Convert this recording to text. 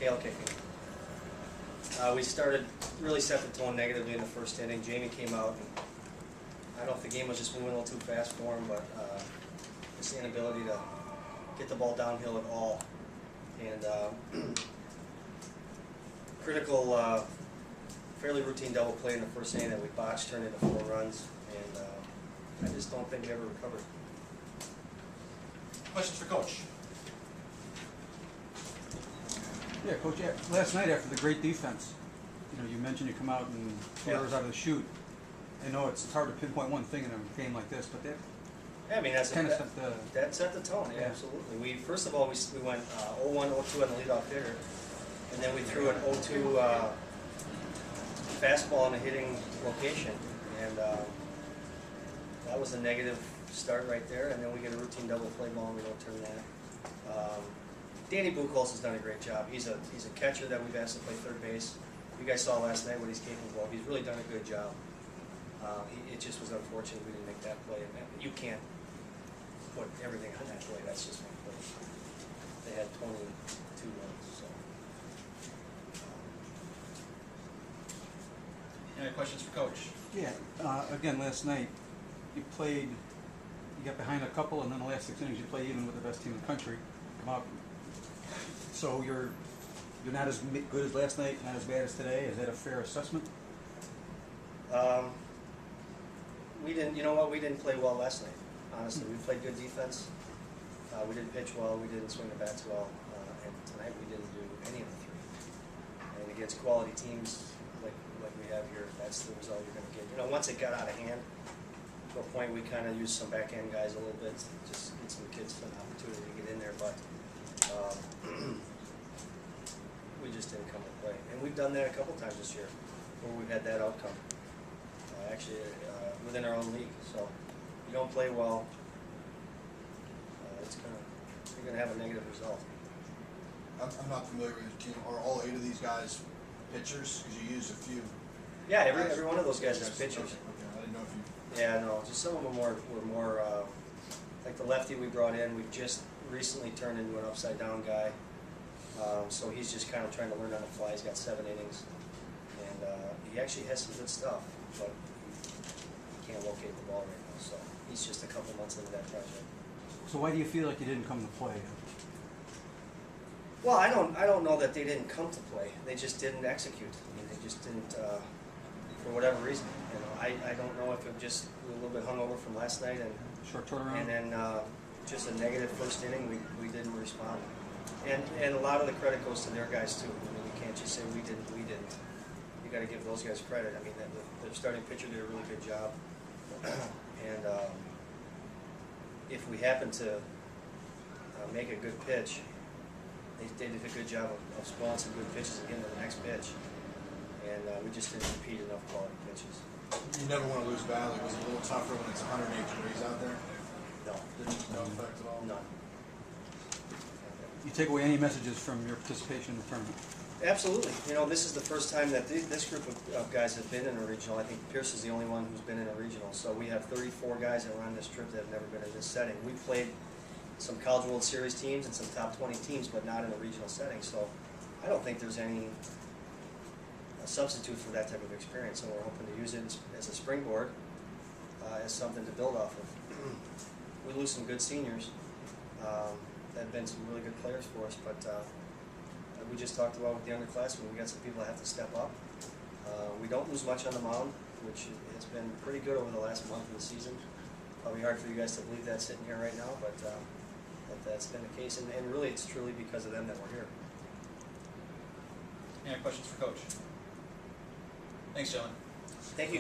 Tail kicking. We really set the tone negatively in the first inning. Jamie came out, and I don't know if the game was just moving a little too fast for him, but just the inability to get the ball downhill at all. And critical, fairly routine double play in the first inning that we botched turned into 4 runs, and I just don't think we ever recovered. Questions for Coach? Yeah, Coach, last night after the great defense, you mentioned you come out and 4 errors out of the chute. I know it's hard to pinpoint one thing in a game like this, but that that set the tone. Yeah, absolutely. First of all, we went 0-1, 0-2 on the leadoff hitter, and then we threw an 0-2 fastball in a hitting location, and that was a negative start right there. And then we get a routine double play ball, and we don't turn that. Danny Buchholz has done a great job. He's a catcher that we've asked to play third base. You guys saw last night what he's capable of. He's really done a good job. It just was unfortunate we didn't make that play. And you can't put everything on that play. That's just one play. They had 22 runs. So. Any questions for Coach? Yeah. Again, last night you got behind a couple, and then the last 6 innings you play even with the best team in the country. Come up. So you're not as good as last night, not as bad as today. Is that a fair assessment? We didn't. You know what? We didn't play well last night. Honestly, we played good defense. We didn't pitch well. We didn't swing the bats well. And tonight we didn't do any of the 3. And against quality teams like we have here, that's the result you're going to get. Once it got out of hand, to a point we kind of used some back end guys a little bit, just get some kids an opportunity to get in there, but. We just didn't come to play, and we've done that a couple times this year, where we've had that outcome. Actually, within our own league. So, you don't play well, you're gonna have a negative result. I'm not familiar with your team. Are all 8 of these guys pitchers? Because you used a few. Yeah, every one of those guys is pitchers. Okay, I didn't know if you. Yeah, no, just some of them were more like the lefty we brought in. We've just recently turned into an upside down guy. So he's just kind of trying to learn on the fly. He's got 7 innings, and he actually has some good stuff, but he can't locate the ball right now. So he's just a couple months into that project. So why do you feel like you didn't come to play? Well, I don't know that they didn't come to play. They just didn't execute. I mean, they just didn't, for whatever reason. I don't know if it just we were a little bit hungover from last night, and short turnaround, and then just a negative first inning. We didn't respond. And a lot of the credit goes to their guys too. I mean, you can't just say we didn't. You got to give those guys credit. I mean, the starting pitcher did a really good job. And if we happen to make a good pitch, they did a good job of spawning some good pitches again to the next pitch. And we just didn't repeat enough quality pitches. You never want to lose badly. Was it a little tougher when it's 108 degrees out there? No. No effect at all? None. You take away any messages from your participation in the tournament? Absolutely. This is the first time that this group of guys have been in a regional. I think Pierce is the only one who's been in a regional. So we have 34 guys that were on this trip that have never been in this setting. We played some College World Series teams and some top 20 teams, but not in a regional setting. So I don't think there's any substitute for that type of experience. And we're hoping to use it as a springboard, as something to build off of. We lose some good seniors. That have been some really good players for us, but we just talked about with the underclassmen, we got some people that have to step up. We don't lose much on the mound, which has been pretty good over the last month of the season. Probably hard for you guys to believe that sitting here right now, but that's been the case, and really it's truly because of them that we're here. Any questions for Coach? Thanks, gentlemen. Thank you.